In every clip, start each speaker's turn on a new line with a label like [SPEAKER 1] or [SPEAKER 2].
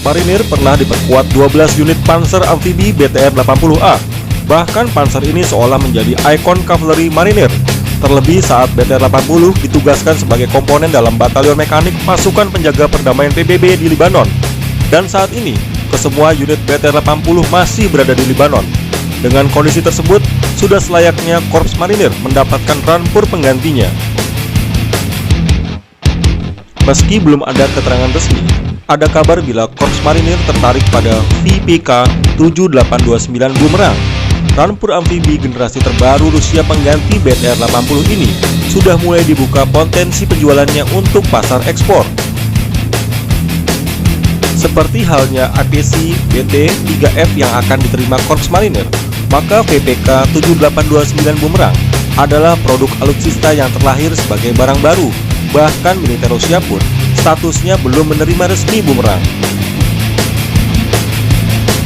[SPEAKER 1] Marinir pernah diperkuat 12 unit panser amfibi BTR-80A. Bahkan panser ini seolah menjadi ikon kavaleri Marinir. Terlebih saat BTR-80 ditugaskan sebagai komponen dalam batalion mekanik pasukan penjaga perdamaian PBB di Lebanon. Dan saat ini, kesemua unit BTR-80 masih berada di Lebanon. Dengan kondisi tersebut, sudah selayaknya Korps Marinir mendapatkan rampur penggantinya. Meski belum ada keterangan resmi, ada kabar bila Korps Marinir tertarik pada VPK 7829 Boomerang. Rampur amfibi generasi terbaru Rusia pengganti BTR-80 ini sudah mulai dibuka potensi penjualannya untuk pasar ekspor. Seperti halnya APC BT-3F yang akan diterima Korps Marinir, maka VPK 7829 Boomerang adalah produk alutsista yang terlahir sebagai barang baru. Bahkan militer Rusia pun statusnya belum menerima resmi Boomerang.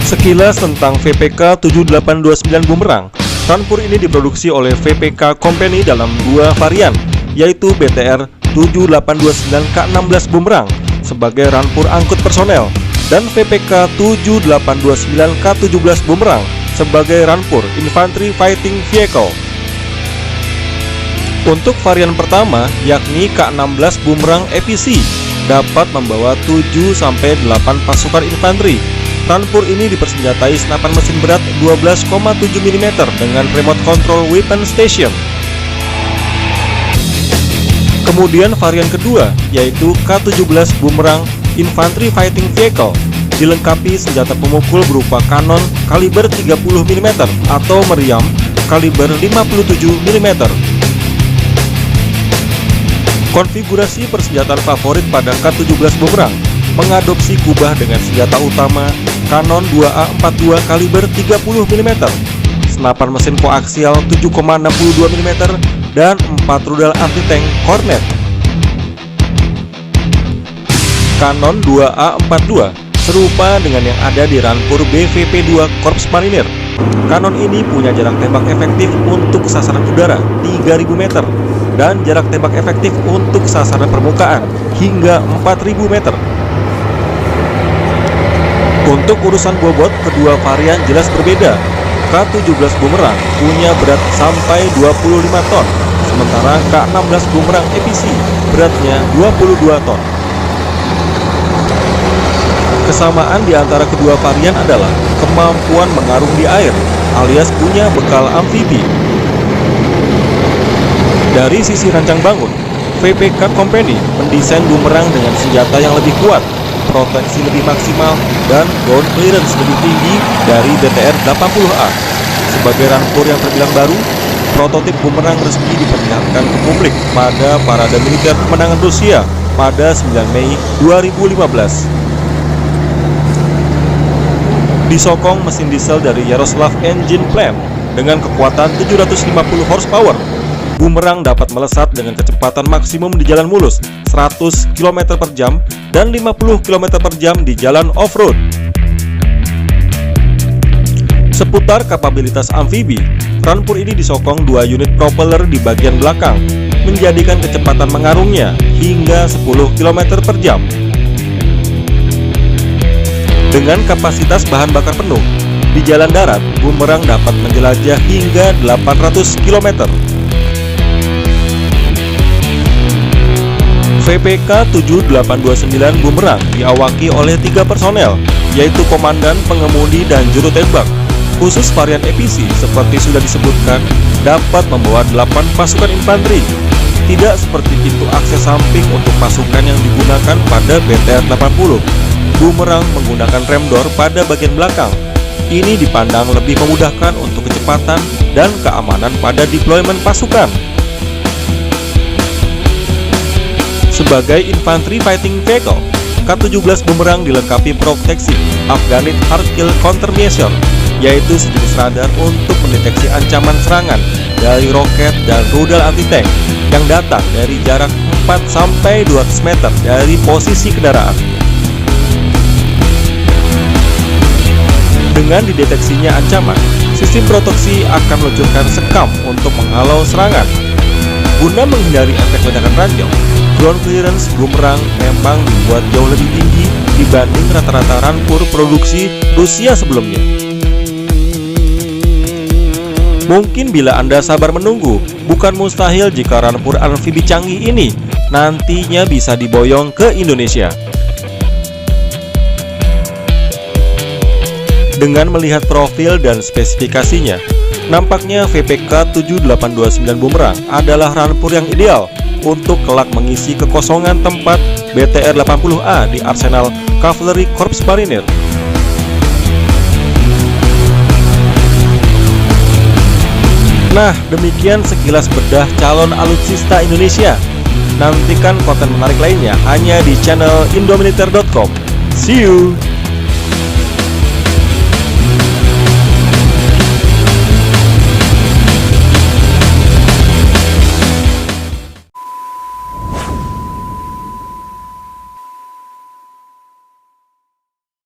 [SPEAKER 1] Sekilas tentang VPK 7829 Boomerang, rampur ini diproduksi oleh VPK Company dalam dua varian, yaitu BTR 7829K16 Boomerang sebagai rampur angkut personel dan VPK 7829K17 Boomerang sebagai rampur Infantry Fighting Vehicle. Untuk varian pertama, yakni K16 Boomerang EPC, dapat membawa 7-8 pasukan infanteri. Rampur ini dipersenjatai senapan mesin berat 12,7 mm dengan remote control weapon station. Kemudian varian kedua, yaitu K17 Boomerang Infantry Fighting Vehicle, dilengkapi senjata pemukul berupa kanon kaliber 30 mm atau meriam kaliber 57 mm. Konfigurasi persenjataan favorit pada K17 Boomerang mengadopsi kubah dengan senjata utama kanon 2A42 kaliber 30 mm, senapan mesin koaksial 7,62 mm, dan 4 rudal anti-tank Hornet. Kanon 2A42 serupa dengan yang ada di rampur BVP-2 Korps Marinir. Kanon ini punya jarak tembak efektif untuk sasaran udara 3000 meter dan jarak tembak efektif untuk sasaran permukaan hingga 4000 meter. Untuk urusan bobot, kedua varian jelas berbeda. K17 Boomerang punya berat sampai 25 ton, sementara K16 Boomerang EPC beratnya 22 ton. Kesamaan di antara kedua varian adalah kemampuan mengarung di air, alias punya bekal amfibi. Dari sisi rancang bangun, VPK Company mendesain Boomerang dengan senjata yang lebih kuat, proteksi lebih maksimal, dan ground clearance lebih tinggi dari BTR-80A. Sebagai rampur yang terbilang baru, prototip Boomerang resmi diperlihatkan ke publik pada parade militer kemenangan Rusia pada 9 Mei 2015. Disokong mesin diesel dari Yaroslav Engine Plant dengan kekuatan 750 horsepower, Boomerang dapat melesat dengan kecepatan maksimum di jalan mulus 100 km per jam dan 50 km per jam di jalan off-road. Seputar kapabilitas amfibi, rampur ini disokong 2 unit propeller di bagian belakang, menjadikan kecepatan mengarungnya hingga 10 km per jam. Dengan kapasitas bahan bakar penuh, di jalan darat, Boomerang dapat menjelajah hingga 800 km. VPK 7829 Boomerang diawaki oleh 3 personel, yaitu komandan, pengemudi, dan juru tembak. Khusus varian EPC, seperti sudah disebutkan, dapat membawa 8 pasukan infanteri. Tidak seperti pintu akses samping untuk pasukan yang digunakan pada BTR-80. Boomerang menggunakan rem door pada bagian belakang. Ini dipandang lebih memudahkan untuk kecepatan dan keamanan pada deployment pasukan. Sebagai Infantry Fighting Vehicle, K17 Boomerang dilengkapi proteksi Afghanit Hard Kill Countermeasure, yaitu sejenis radar untuk mendeteksi ancaman serangan dari roket dan rudal anti-tank yang datang dari jarak 4-200 meter dari posisi kendaraan. Dengan dideteksinya ancaman, sistem proteksi akan meluncurkan sekam untuk menghalau serangan. Guna menghindari efek ledakan ranjau, ground clearance Boomerang memang dibuat jauh lebih tinggi dibanding rata-rata rampur produksi Rusia sebelumnya. Mungkin bila Anda sabar menunggu, bukan mustahil jika rampur amfibi canggih ini nantinya bisa diboyong ke Indonesia. Dengan melihat profil dan spesifikasinya, nampaknya VPK 7829 Bumerang adalah rampur yang ideal untuk kelak mengisi kekosongan tempat BTR-80A di arsenal Cavalry Corps Marinir. Nah, demikian sekilas bedah calon alutsista Indonesia. Nantikan konten menarik lainnya hanya di channel indomiliter.com. See you!